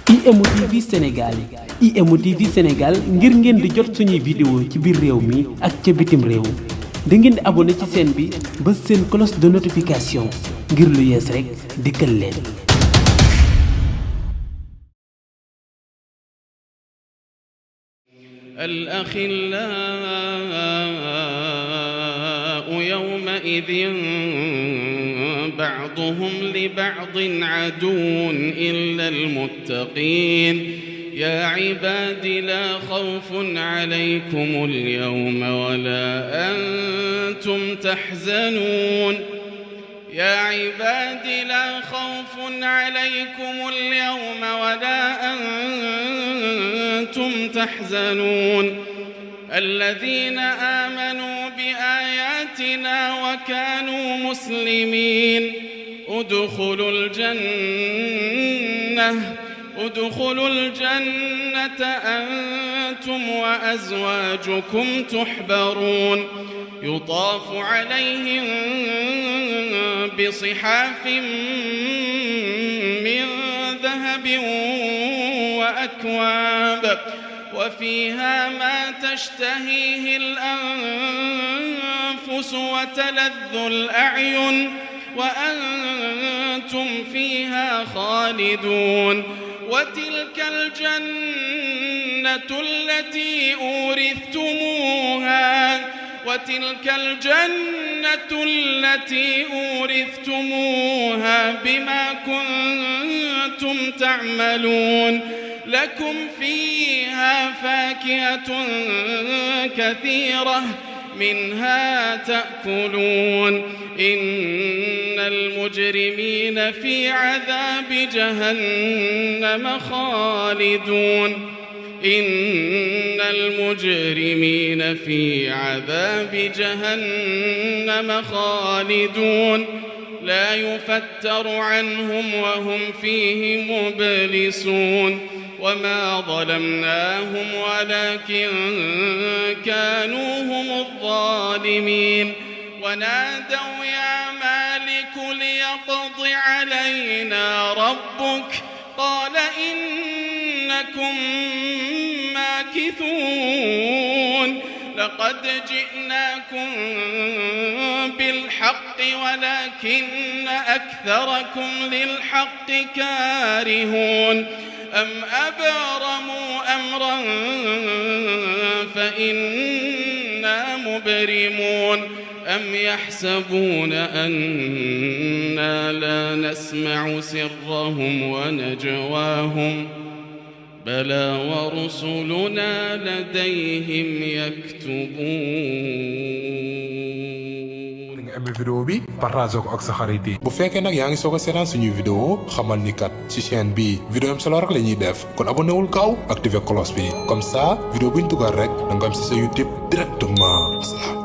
IMO TV Sénégal IMO TV Sénégal ngir ngeen di jot suñuy vidéo ci biir réew mi ak ca bitim réew da ngeen di abonné ci chaîne bi ba seen cloche de notification ngir lu yees rek dikkal leen. الأخلاء يومئذ بعضهم لبعض عدو إلا المتقين يا عباد لا خوف عليكم اليوم ولا أنتم تحزنون يا عباد لا خوف عليكم اليوم ولا أنتم تحزنون الذين آمنوا بآياتنا وكانوا مسلمين ادخلوا الجنة أنتم وأزواجكم تحبرون يطاف عليهم بصحاف من ذهب وأكواب وفيها ما تشتهيه الأنفس وتلذ الأعين وأنتم فيها خالدون وتلك الجنة التي أورثتموها بما كنتم تعملون لكم فيها فاكهة كثيرة منها تأكلون إن المجرمين في عذاب جهنم خالدون لا يفتر عنهم وهم فيه مبلسون وما ظلمناهم ولكن كانوا هم الظالمين ونادوا يا مالك ليقض علينا ربك قال إنكم ماكثون لقد جئناكم بالحق ولكن أكثركم للحق كارهون أم أبرموا أمرا فإنا مبرمون أم يحسبون أنا لا نسمع سرهم ونجواهم بلى ورسلنا لديهم يكتبون amé vidéo bi partage ko ak sa xarit yi bu fekkee nag yaa ngi soog a seetaan suñuy vidéo xamal ni kat ci chaîne bi vidéo am solo rek la ñuy def kon abonné wul gaaw activer cloche bi comme ça vidéo buñ dugal rek da nga am ci sa YouTube directement.